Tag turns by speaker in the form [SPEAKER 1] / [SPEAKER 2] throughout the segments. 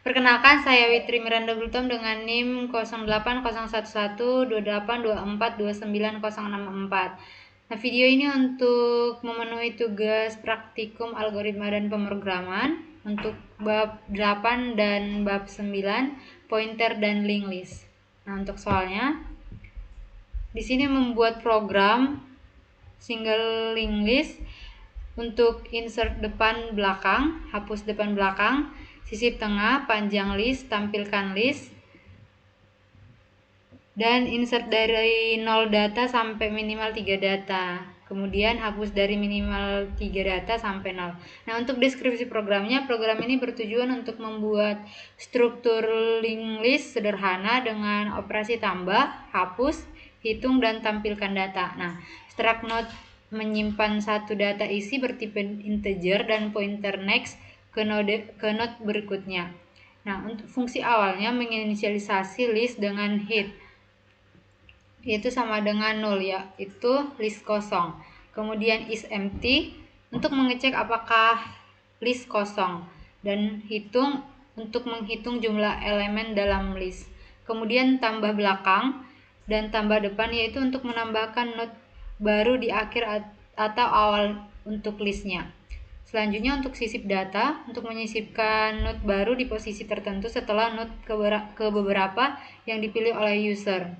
[SPEAKER 1] Perkenalkan, saya Witri Miranda Gultom dengan NIM 08011282429064. Nah, video ini untuk memenuhi tugas praktikum algoritma dan pemrograman untuk bab 8 dan bab 9, pointer dan linked list. Nah, untuk soalnya di sini membuat program single linked list untuk insert depan belakang, hapus depan belakang, sisip tengah, panjang list, tampilkan list, dan insert dari 0 data sampai minimal 3 data. Kemudian hapus dari minimal 3 data sampai 0. Nah, untuk deskripsi programnya, program ini bertujuan untuk membuat struktur linked list sederhana dengan operasi tambah, hapus, hitung, dan tampilkan data. Nah, struct node menyimpan satu data isi bertipe integer dan pointer next ke node berikutnya. Nah, untuk fungsi awalnya menginisialisasi list dengan head, yaitu sama dengan 0, yaitu list kosong. Kemudian is empty untuk mengecek apakah list kosong, dan hitung untuk menghitung jumlah elemen dalam list. Kemudian tambah belakang dan tambah depan, yaitu untuk menambahkan node baru di akhir atau awal untuk listnya. Selanjutnya untuk sisip data, untuk menyisipkan node baru di posisi tertentu setelah node ke beberapa yang dipilih oleh user.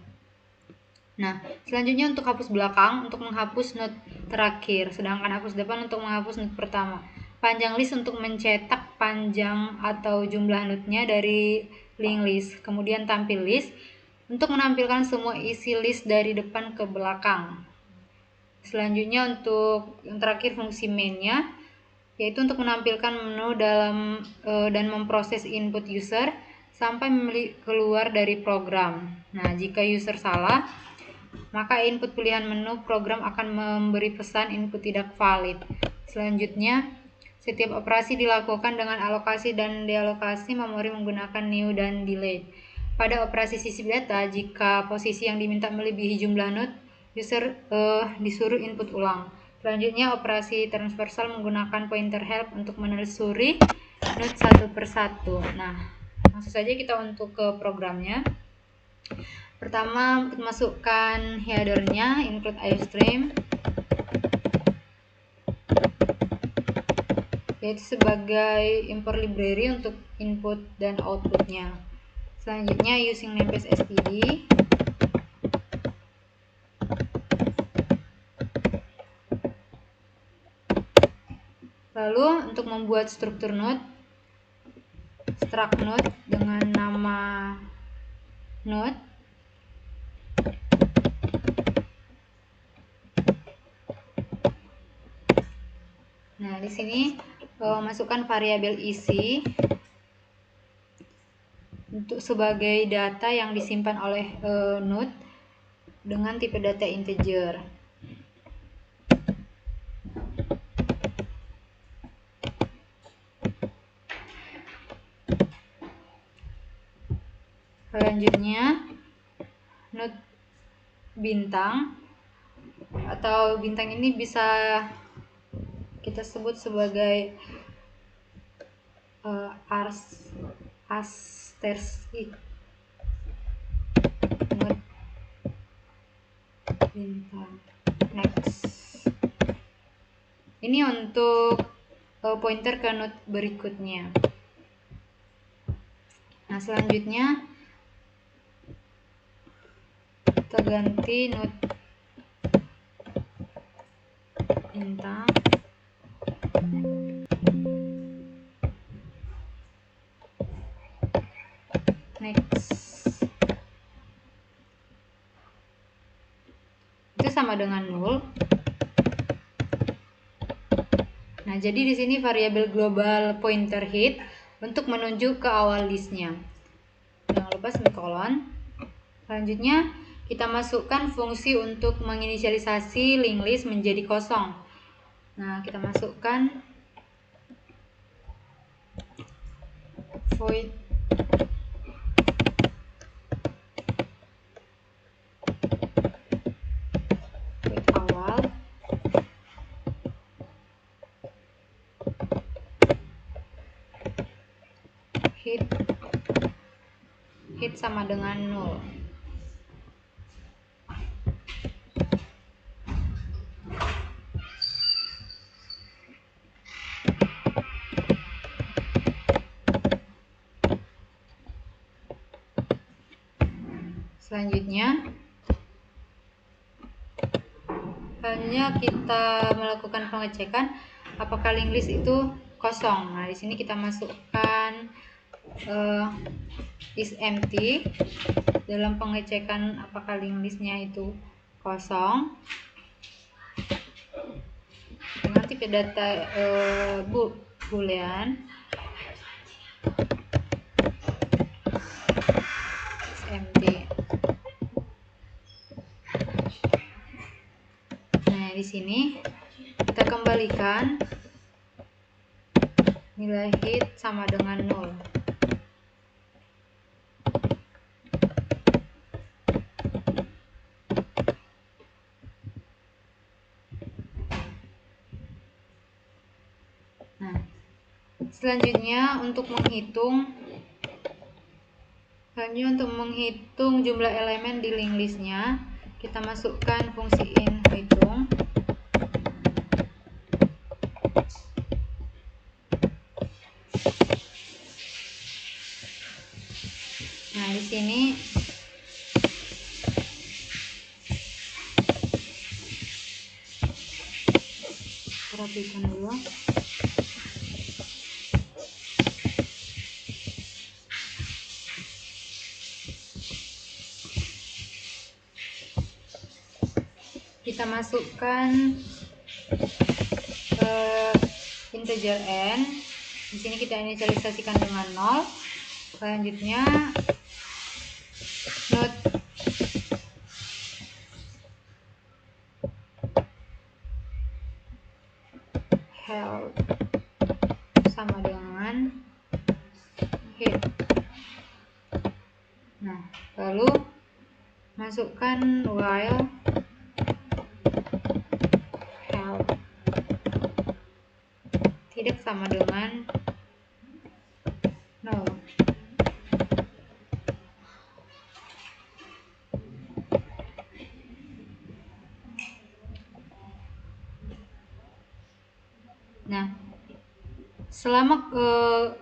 [SPEAKER 1] Nah, selanjutnya untuk hapus belakang, untuk menghapus node terakhir, sedangkan hapus depan untuk menghapus node pertama. Panjang list untuk mencetak panjang atau jumlah node-nya dari linked list. Kemudian tampil list untuk menampilkan semua isi list dari depan ke belakang. Selanjutnya untuk yang terakhir fungsi main-nya, yaitu untuk menampilkan menu dan memproses input user sampai keluar dari program. Nah, jika user salah, maka input pilihan menu program akan memberi pesan input tidak valid. Selanjutnya, setiap operasi dilakukan dengan alokasi dan dealokasi memori menggunakan new dan delete. Pada operasi sisip data, jika posisi yang diminta melebihi jumlah node, user disuruh input ulang. Selanjutnya, operasi transversal menggunakan pointer help untuk menelusuri node satu persatu. Nah, langsung saja kita untuk ke programnya. Pertama, masukkan headernya, include iostream, yaitu sebagai import library untuk input dan outputnya. Selanjutnya, using namespace std. Lalu, untuk membuat struktur node, struct node dengan nama node. Nah, di sini masukkan variabel isi untuk sebagai data yang disimpan oleh node dengan tipe data integer. Selanjutnya, node bintang atau bintang ini bisa kita sebut sebagai asterisk node bintang. Next. Ini untuk pointer ke node berikutnya. Nah, selanjutnya kita ganti node bintang. Next. Itu sama dengan 0. Nah, jadi di sini variabel global pointer head untuk menunjuk ke awal listnya. Jangan lupa semikolon. Selanjutnya, kita masukkan fungsi untuk menginisialisasi linked list menjadi kosong. Nah, kita masukkan void awal hit sama dengan 0. Selanjutnya kita melakukan pengecekan apakah link list itu kosong. Nah, di sini kita masukkan is empty dalam pengecekan apakah link listnya itu kosong dengan tipe data boolean is empty. Nah, di sini kita kembalikan nilai hit sama dengan 0. Nah, selanjutnya untuk menghitung jumlah elemen di link listnya, kita masukkan fungsi hitung. Nah, di sini perhatikan dulu. Kita masukkan integer n. Di sini kita inisialisasikan dengan 0. Selanjutnya node help sama dengan hit. Nah, lalu masukkan while help tidak sama dengan 0. Nah, selama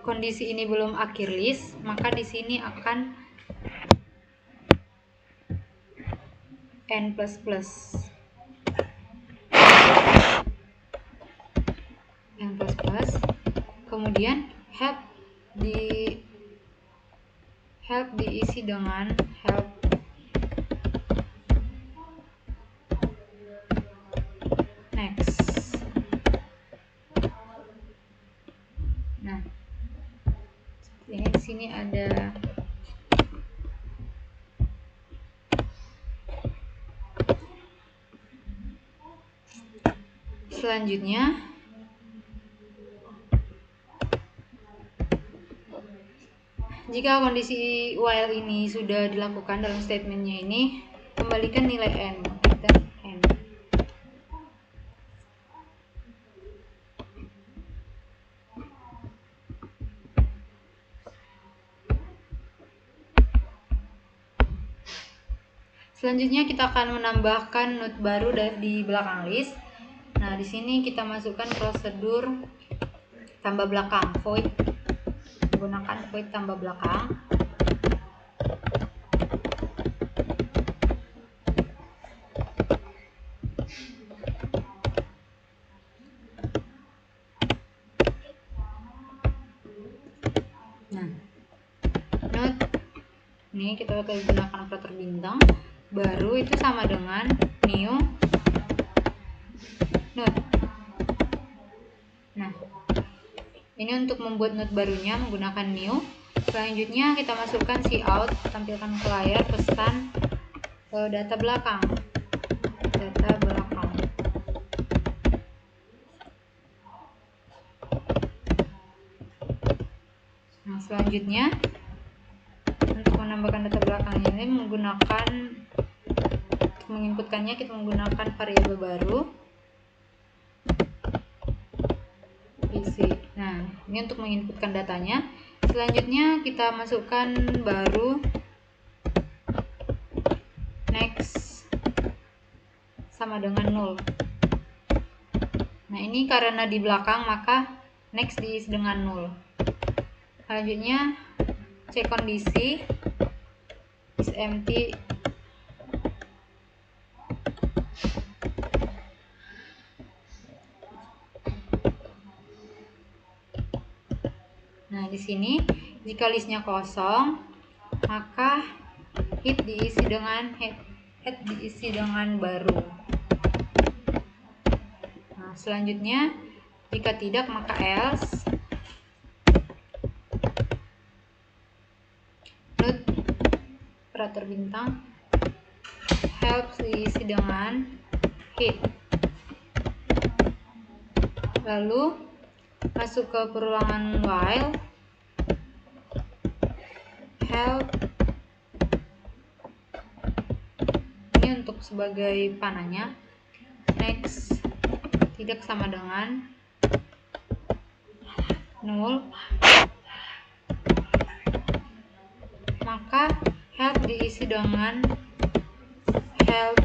[SPEAKER 1] kondisi ini belum akhir list, maka di sini akan n++. Kemudian help diisi dengan help next. Nah, ini di sini ada selanjutnya jika kondisi while ini sudah dilakukan dalam statementnya ini, kembalikan nilai n dan n. Selanjutnya kita akan menambahkan node baru di belakang list. Nah, di sini kita masukkan prosedur tambah belakang, void, menggunakan void tambah belakang. Nah, node ini kita akan gunakan operator bintang baru itu sama dengan new node. Nah, ini untuk membuat node barunya menggunakan new. Selanjutnya kita masukkan cout, tampilkan ke layar pesan data belakang. Nah, selanjutnya untuk menambahkan data belakang ini menginputkannya kita menggunakan variabel baru isi. Nah, ini untuk menginputkan datanya. selanjutnya kita masukkan baru, next sama dengan 0. Nah, ini karena di belakang maka next diisi dengan 0. Selanjutnya cek kondisi is empty. Nah, di sini jika listnya kosong, maka head diisi dengan baru. Nah, selanjutnya jika tidak maka else. Note operator bintang help diisi dengan head. Lalu masuk ke perulangan while, help ini untuk sebagai panahnya, next tidak sama dengan 0, maka help diisi dengan help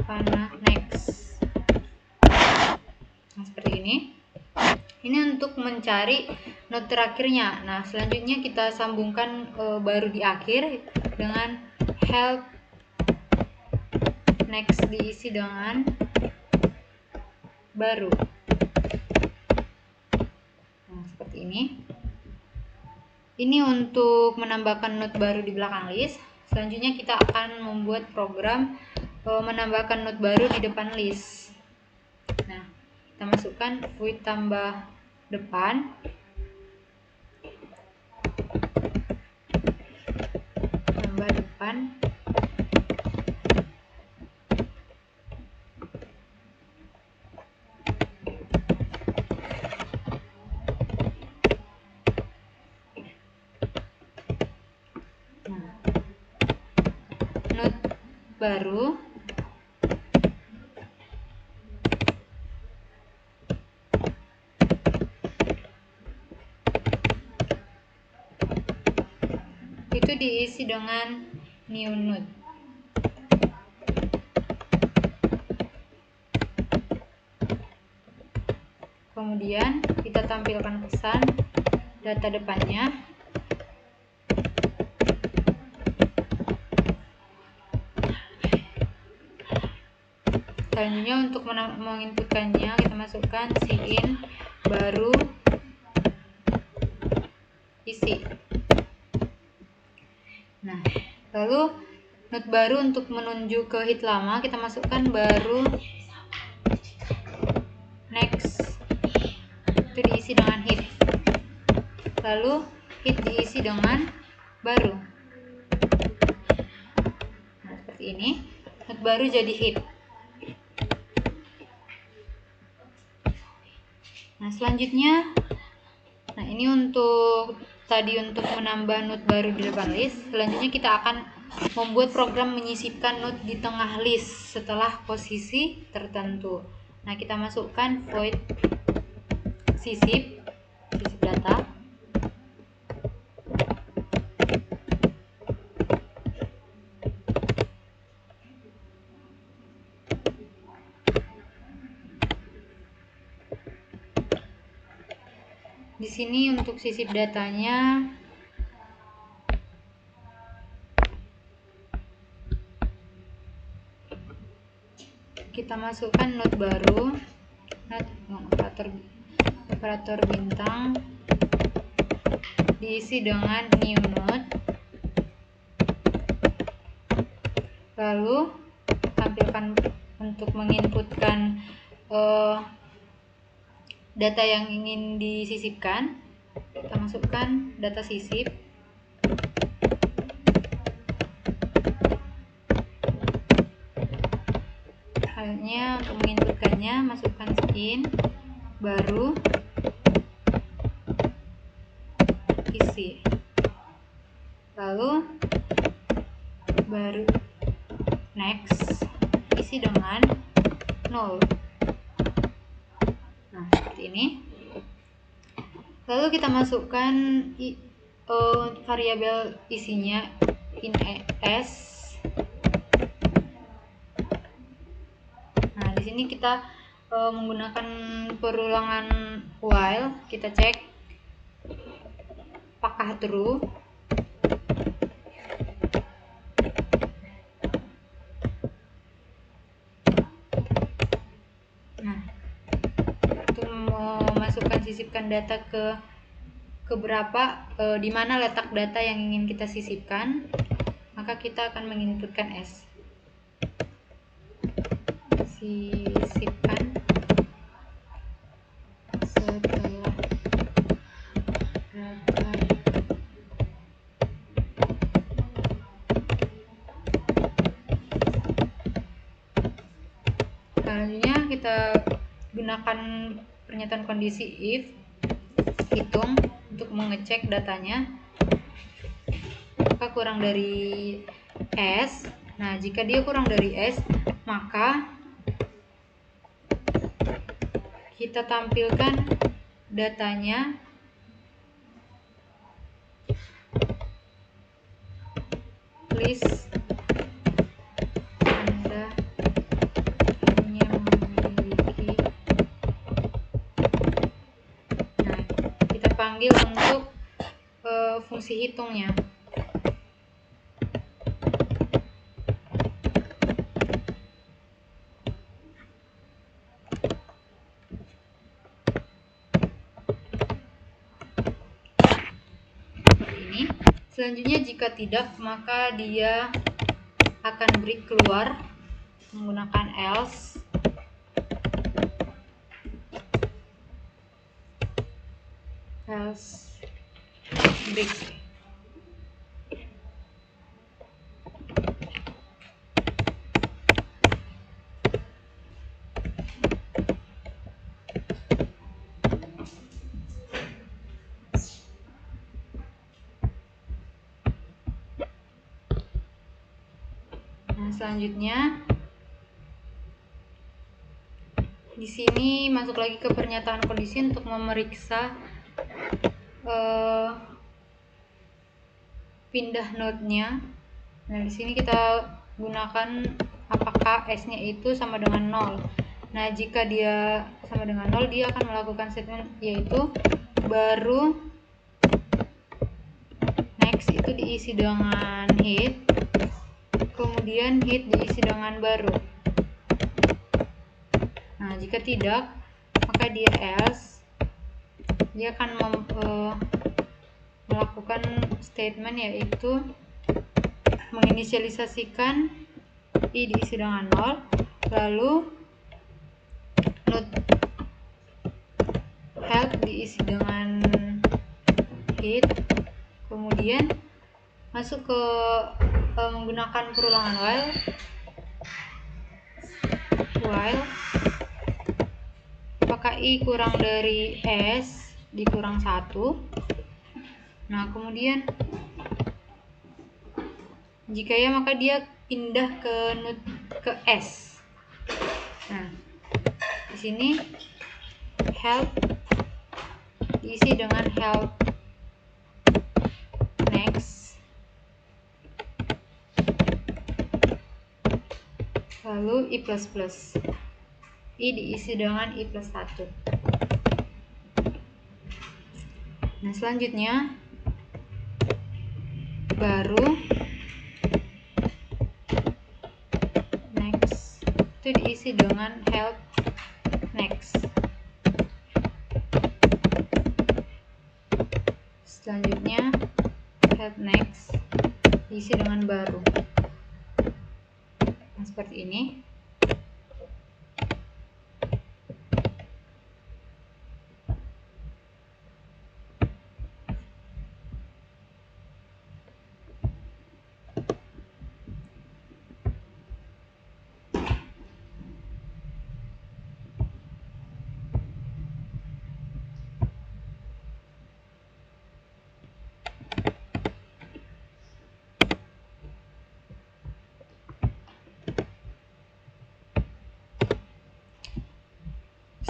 [SPEAKER 1] panah next. Nah, seperti ini. Ini untuk mencari not terakhirnya. Nah, selanjutnya kita sambungkan baru di akhir dengan help next diisi dengan baru. Nah, seperti ini. Ini untuk menambahkan not baru di belakang list. Selanjutnya kita akan membuat program menambahkan not baru di depan list. Nah, kita masukkan void tambah depan, nah, not baru itu diisi dengan new node. Kemudian kita tampilkan pesan data depannya. Selanjutnya untuk menginputkannya kita masukkan cin baru isi. Nah, lalu not baru untuk menuju ke hit lama kita masukkan baru next, itu diisi dengan hit. Lalu hit diisi dengan baru. Nah, seperti ini. Not baru jadi hit. Nah, selanjutnya, nah ini untuk menambah node baru di depan list. Selanjutnya kita akan membuat program menyisipkan node di tengah list setelah posisi tertentu. Nah, kita masukkan void sisip data. Di sini untuk sisip datanya kita masukkan node baru, operator bintang diisi dengan new node. Lalu tampilkan untuk menginputkan data yang ingin disisipkan. Kita masukkan data sisip. Halnya untuk menginputkannya masukkan cin baru isi. Lalu baru next isi dengan 0. Nah, seperti ini. Lalu kita masukkan variabel isinya in s. Nah, di sini kita menggunakan perulangan while, kita cek apakah true. Nah, untuk memasukkan sisipkan data ke berapa, di mana letak data yang ingin kita sisipkan, maka kita akan menginputkan S. Sisipkan setelah data. Selanjutnya kita gunakan pernyataan kondisi if, hitung untuk mengecek datanya apakah kurang dari S. Nah, jika dia kurang dari S, maka kita tampilkan datanya please Anda hanya memiliki. Nah, kita panggil untuk fungsi hitungnya. Selanjutnya jika tidak, maka dia akan break keluar menggunakan else. Break. Nah, selanjutnya di sini masuk lagi ke pernyataan kondisi untuk memeriksa pindah node-nya. Nah, di sini kita gunakan apakah S-nya itu sama dengan 0. Nah, jika dia sama dengan 0, dia akan melakukan statement yaitu baru next itu diisi dengan hit, kemudian hit diisi dengan baru. Nah, jika tidak, maka dia else. Dia akan melakukan statement yaitu menginisialisasikan i diisi dengan 0, lalu node help diisi dengan hit, kemudian masuk ke menggunakan perulangan while apakah i kurang dari s dikurang 1. Nah, kemudian jika ya, maka dia pindah ke S. Nah, di sini help diisi dengan help next, lalu i++. I diisi dengan i+1. Nah, selanjutnya baru next itu diisi dengan help next. Selanjutnya help next diisi dengan baru. Nah, seperti ini.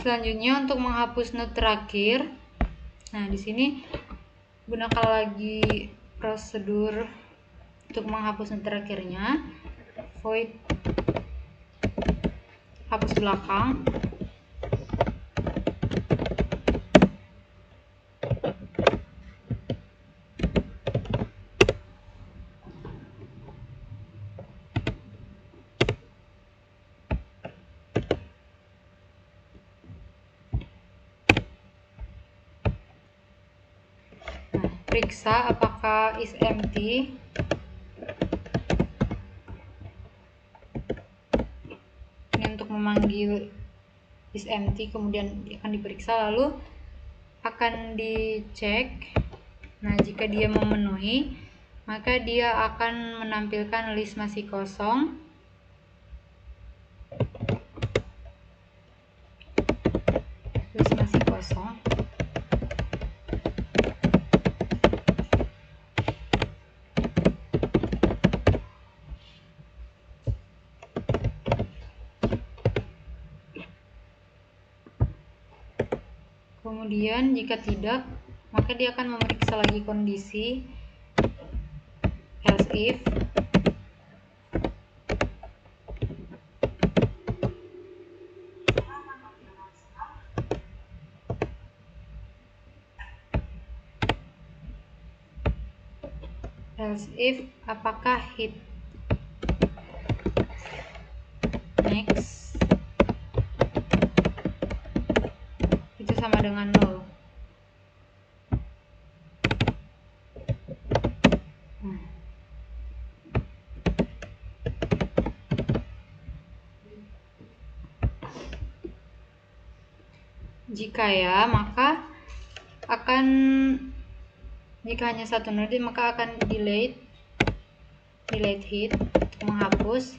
[SPEAKER 1] Selanjutnya untuk menghapus node terakhir, Nah, di sini gunakan lagi prosedur untuk menghapus not terakhirnya, void hapus belakang. Periksa apakah is empty. Ini untuk memanggil is empty, kemudian akan diperiksa, lalu akan dicek. Nah, jika dia memenuhi, maka dia akan menampilkan list masih kosong. List masih kosong. Kemudian jika tidak, maka dia akan memeriksa lagi kondisi else if. Else if apakah hit next itu sama dengan 0. Jika ya, maka akan, jika hanya satu node maka akan delete hit untuk menghapus.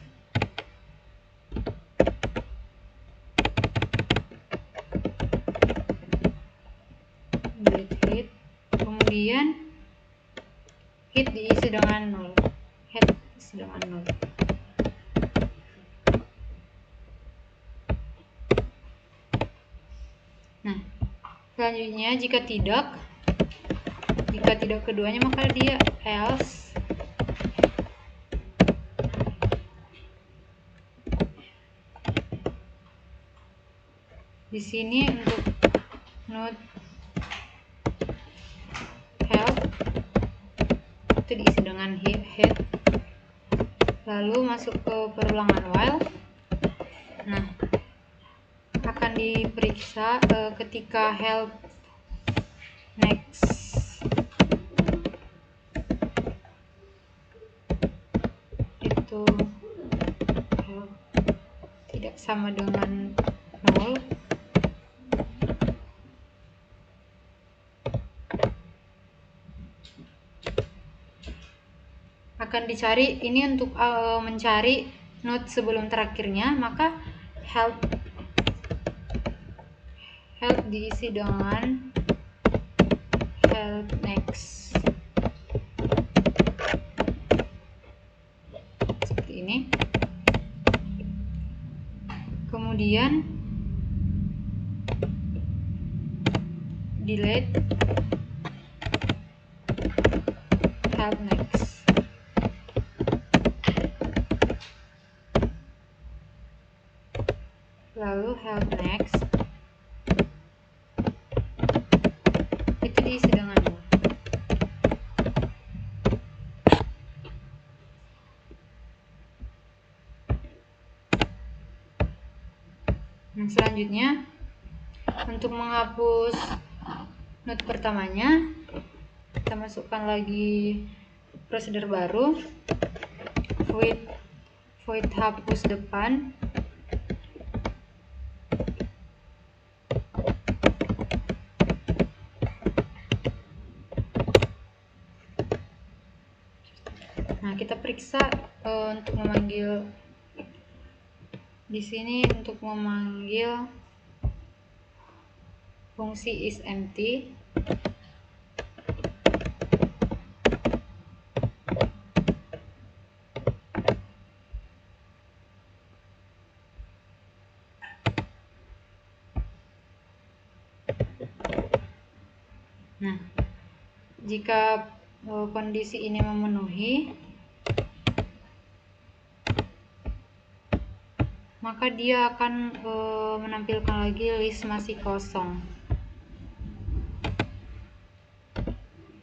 [SPEAKER 1] Delete hit, kemudian hit diisi dengan 0. Head diisi dengan 0. Nah, selanjutnya jika tidak keduanya, maka dia else. Di sini untuk node help itu diisi dengan head, lalu masuk ke perulangan while. Nah, akan diperiksa ketika help next itu help tidak sama dengan 0, akan dicari ini untuk mencari node sebelum terakhirnya, maka help diisi dengan help next seperti ini. Kemudian delete help next. Lalu help next itu diisi dengan 0. Nah, selanjutnya untuk menghapus node pertamanya, kita masukkan lagi prosedur baru, void hapus depan. Nah, kita periksa untuk memanggil di sini, untuk memanggil fungsi is empty. jika kondisi ini memenuhi, maka dia akan menampilkan lagi list masih kosong.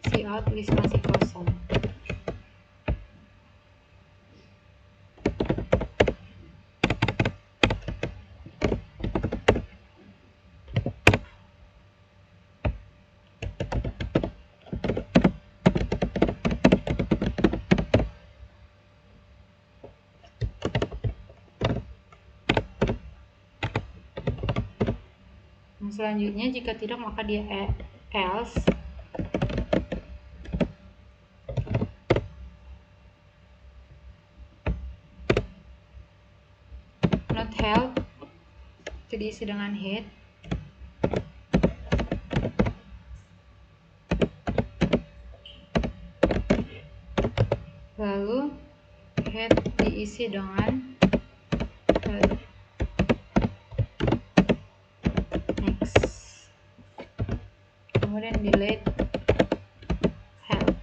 [SPEAKER 1] Cout list masih kosong. Selanjutnya jika tidak maka dia else. Not help itu diisi dengan head. Lalu head diisi dengan head. Kemudian delete help.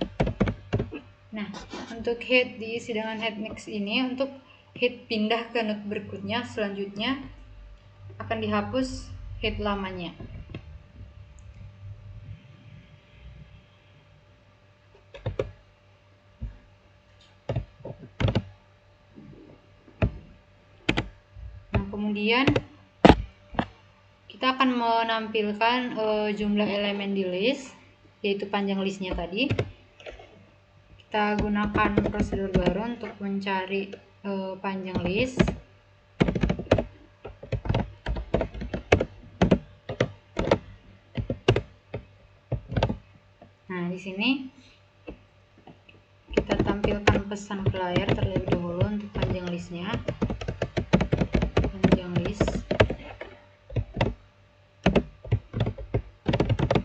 [SPEAKER 1] Nah, untuk head diisi dengan head next ini, untuk head pindah ke node berikutnya, selanjutnya akan dihapus head lamanya. Nah, kemudian kita akan menampilkan jumlah elemen di list, yaitu panjang listnya tadi. Kita gunakan prosedur baru untuk mencari panjang list. Nah, di sini kita tampilkan pesan ke layar terlebih dahulu untuk panjang listnya. Panjang list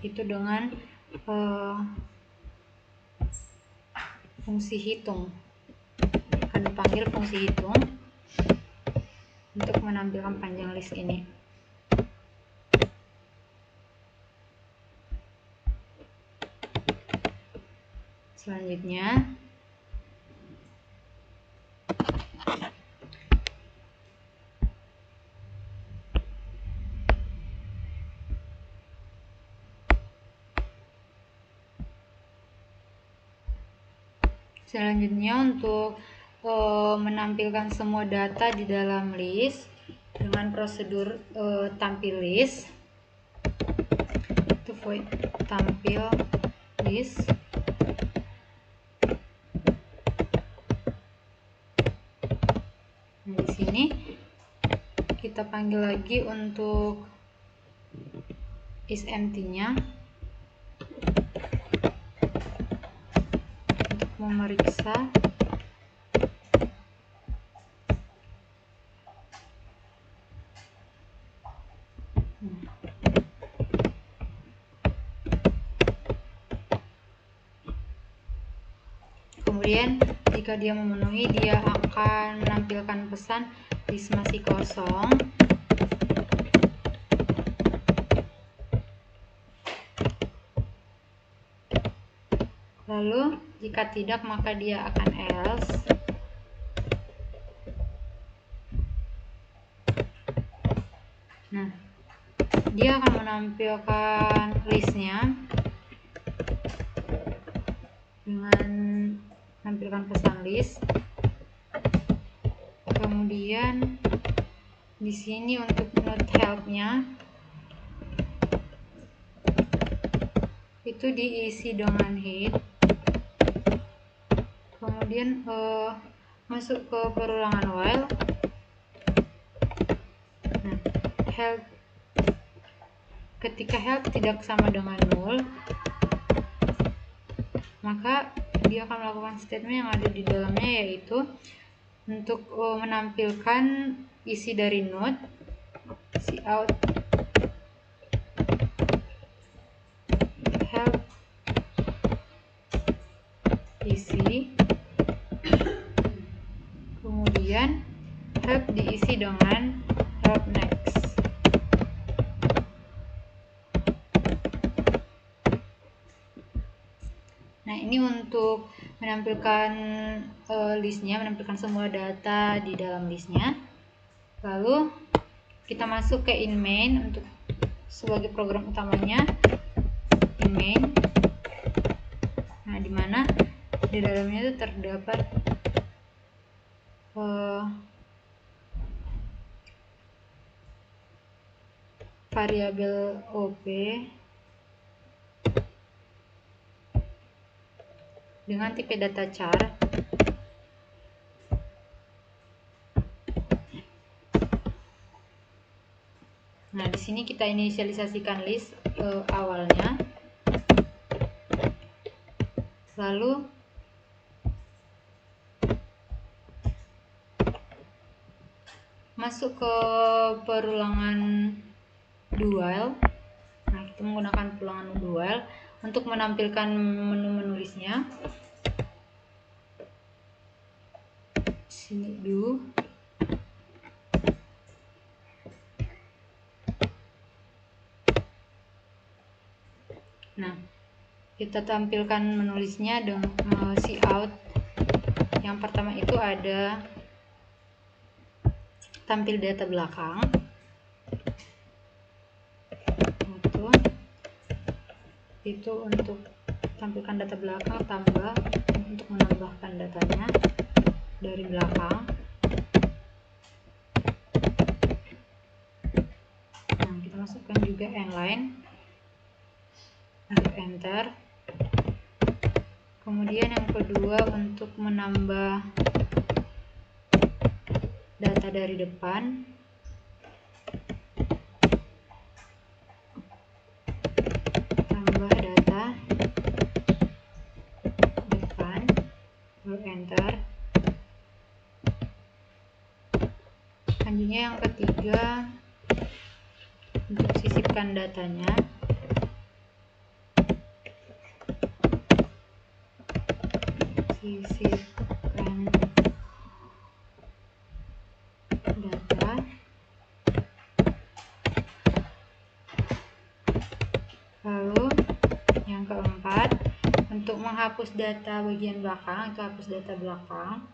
[SPEAKER 1] itu dengan fungsi hitung, akan dipanggil fungsi hitung untuk menampilkan panjang list ini. Selanjutnya untuk menampilkan semua data di dalam list dengan prosedur tampil list, itu void tampil list. Nah, di sini kita panggil lagi untuk is empty-nya untuk memeriksa kemudian jika dia memenuhi, dia akan menampilkan pesan list masih kosong. Lalu jika tidak maka dia akan else. Nah, dia akan menampilkan listnya dengan menampilkan pesan list. Kemudian di sini untuk node help-nya itu diisi dengan head. Kemudian masuk ke perulangan while. Nah, help ketika help tidak sama dengan null, maka dia akan melakukan statement yang ada di dalamnya, yaitu untuk menampilkan isi dari node cout help isi, kemudian help diisi dengan help next. Nah, ini untuk menampilkan listnya, menampilkan semua data di dalam listnya. Lalu kita masuk ke in main untuk sebagai program utamanya, in main. Nah, dimana di dalamnya itu terdapat variabel OP dengan tipe data char. Nah, di sini kita inisialisasikan list awalnya. Lalu masuk ke perulangan do while. Nah, kita menggunakan perulangan do while untuk menampilkan menu-menu listnya. Sini do. Nah, kita tampilkan menu listnya dengan cout. Yang pertama itu ada tampil data belakang. Itu untuk tampilkan data belakang, tambah untuk menambahkan datanya dari belakang. Nah, kita masukkan juga endline untuk enter. Kemudian yang kedua untuk menambah data dari depan. Tambah data depan, lalu enter. Selanjutnya yang ketiga untuk sisipkan datanya. Sisipkan data. Lalu yang keempat untuk menghapus data bagian belakang, itu hapus data belakang.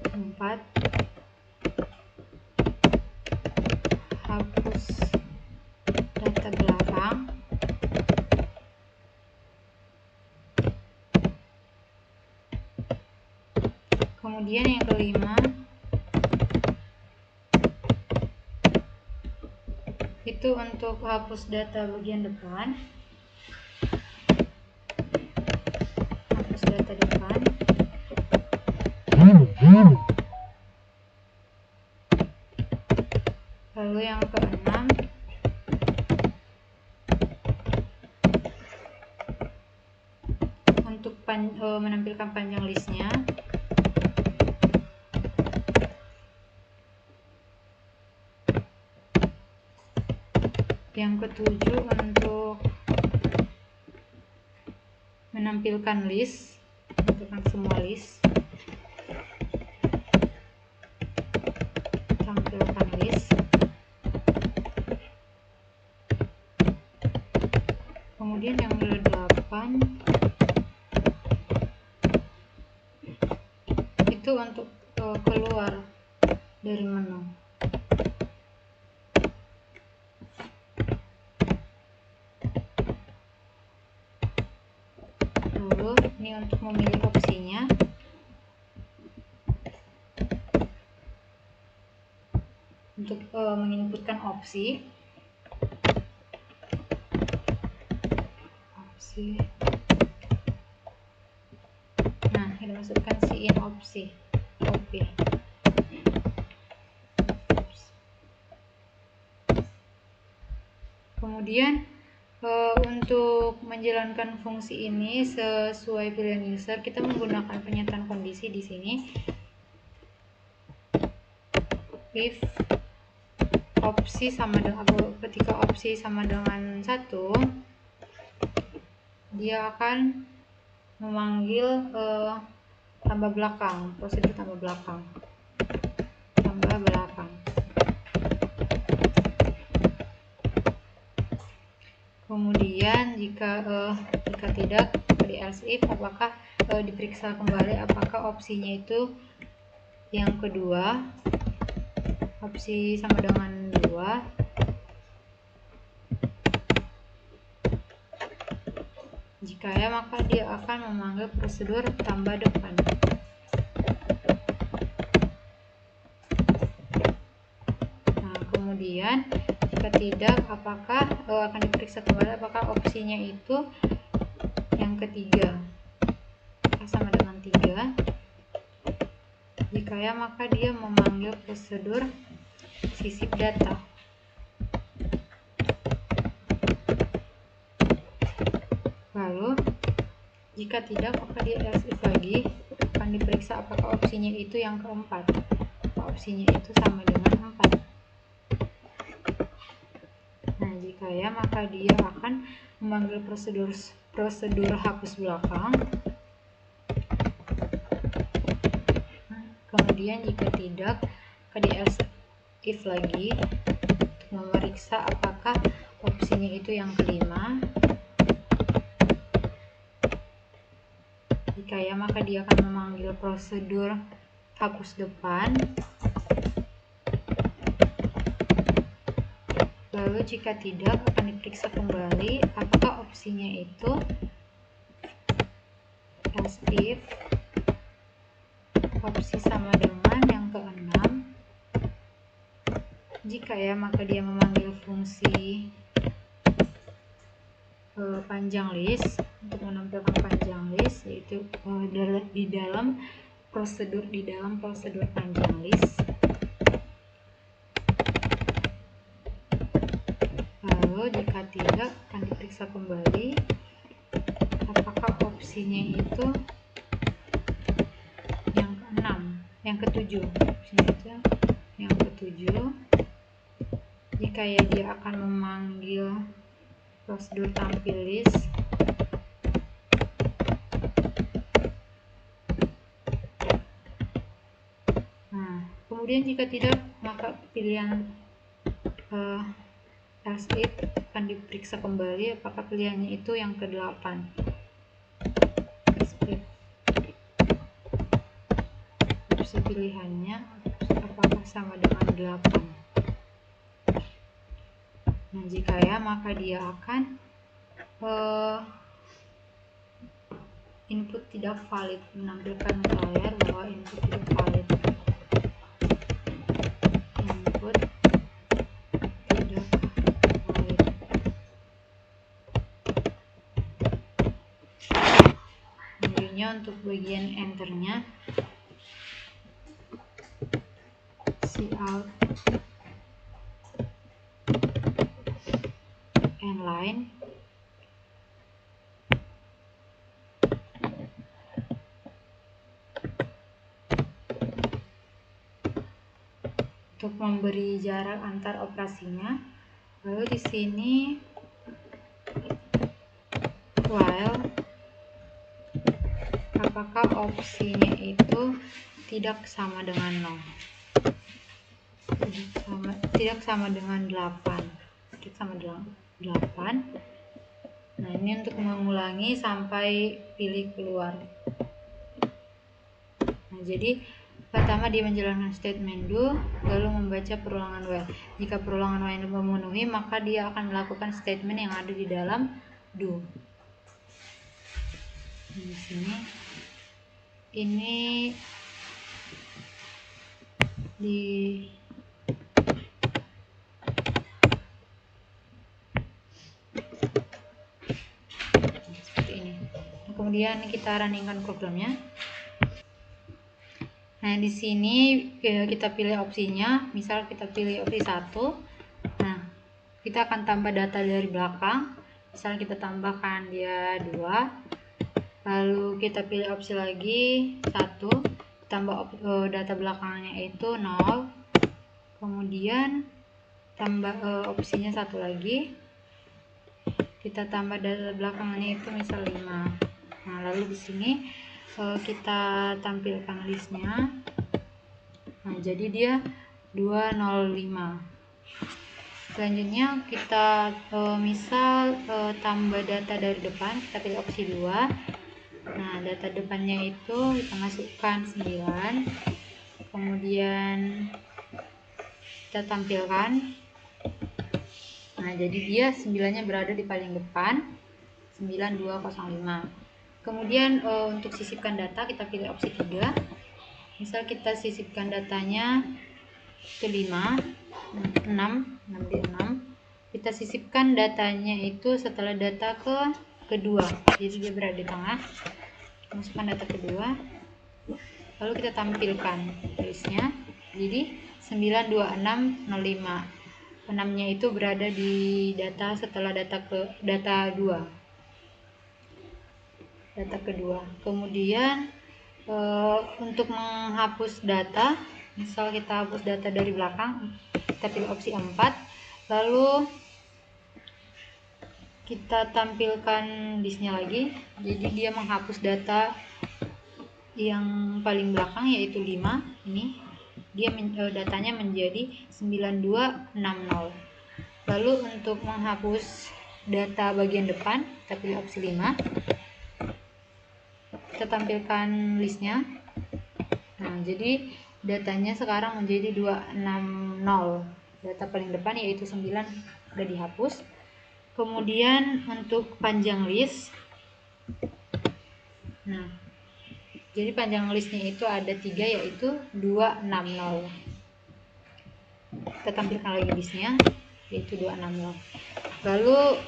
[SPEAKER 1] Keempat, hapus data belakang. Kemudian yang kelima itu untuk hapus data bagian depan. Hapus data depan. Lalu yang keenam untuk menampilkan panjang listnya. Yang ketujuh untuk menampilkan list, menampilkan semua list. Tampilkan list. Kemudian yang ke-8 itu untuk keluar dari menu. Lalu ini untuk memilih opsinya. Untuk menginputkan opsi. Nah, kita masukkan in opsi. Kemudian untuk menjalankan fungsi ini sesuai pilihan user, kita menggunakan pernyataan kondisi di sini. If opsi sama dengan, ketika opsi sama dengan 1, dia akan memanggil tambah belakang, prosedur tambah belakang. Kemudian jika tidak, di else if apakah diperiksa kembali apakah opsinya itu yang kedua, opsi sama dengan 2. Jika ya, maka dia akan memanggil prosedur tambah depan. Nah, kemudian jika tidak, apakah akan diperiksa kembali apakah opsinya itu yang ketiga, sama dengan 3. Jika ya, maka dia memanggil prosedur sisip data. Lalu jika tidak, maka dia else if lagi, akan diperiksa apakah opsinya itu yang keempat, opsinya itu sama dengan 4. Nah, jika ya, maka dia akan memanggil prosedur hapus belakang. Kemudian jika tidak, maka di else if lagi untuk memeriksa apakah opsinya itu yang kelima. Jika ya, maka dia akan memanggil prosedur hapus depan. Lalu jika tidak, akan diperiksa kembali apakah opsinya itu else if opsi sama dengan yang ke-6. Jika ya, maka dia memanggil fungsi panjang list untuk menampilkan panjang list, yaitu di dalam prosedur panjang list. Lalu jika tidak, akan diperiksa kembali apakah opsinya itu yang ke-6, yang ke-7, opsinya itu yang ke-7. Jika ya, dia akan memanggil prosedur tampil list. Nah, kemudian jika tidak, maka pilihan else if akan diperiksa kembali apakah pilihannya itu yang ke-8. Opsi pilihannya apakah sama dengan 8. Nah, jika ya, maka dia akan input tidak valid, menampilkan ke layar bahwa input tidak valid. Input tidak valid. Kemudian untuk bagian enternya, cout and line. Untuk memberi jarak antar operasinya. Lalu di sini while apakah opsinya itu tidak sama dengan 0, tidak sama dengan 8, tidak sama dengan 8. Nah, ini untuk mengulangi sampai pilih keluar. Nah, jadi pertama dia menjalankan statement do, lalu membaca perulangan while. Jika perulangan while memenuhi, maka dia akan melakukan statement yang ada di dalam do. Di sini ini di seperti ini. Nah, kemudian kita runningkan programnya. Nah, di sini kita pilih opsinya, misal kita pilih opsi 1. Nah, kita akan tambah data dari belakang. Misal kita tambahkan dia 2. Lalu kita pilih opsi lagi 1, tambah data belakangnya itu 0. Kemudian tambah opsinya 1 lagi. Kita tambah data belakangnya itu misal 5. Nah, lalu di sini kita tampilkan listnya. Nah, jadi dia 205. Selanjutnya kita misal tambah data dari depan, kita pilih opsi 2. Nah, data depannya itu kita masukkan 9, kemudian kita tampilkan. Nah, jadi dia 9-nya berada di paling depan, 9205. Kemudian untuk sisipkan data kita pilih opsi 3. Misal kita sisipkan datanya ke 5, 6 di 6. Kita sisipkan datanya itu setelah data kedua. Jadi dia berada di tengah. Masukkan data kedua. Lalu kita tampilkan listnya. Jadi 92605. 6-nya itu berada di data setelah data kedua. Kemudian untuk menghapus data, misal kita hapus data dari belakang, kita pilih opsi 4. Lalu kita tampilkan listnya lagi. Jadi dia menghapus data yang paling belakang yaitu 5. Ini dia datanya menjadi 9260. Lalu untuk menghapus data bagian depan, kita pilih opsi 5. Kita tampilkan listnya. Nah, jadi datanya sekarang menjadi 260. Data paling depan yaitu 9 sudah dihapus. Kemudian untuk panjang list, nah, jadi panjang listnya itu ada 3 yaitu 260. Kita tampilkan lagi listnya yaitu 260. Lalu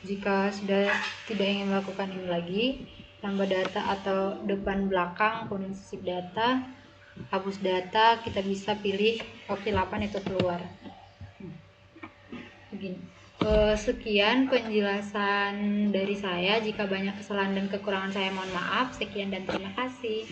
[SPEAKER 1] jika sudah tidak ingin melakukan ini lagi, tambah data atau depan belakang, kemudian sisip data, hapus data, kita bisa pilih opsi 8 itu keluar. Begini. Sekian penjelasan dari saya. Jika banyak kesalahan dan kekurangan saya mohon maaf. Sekian dan terima kasih.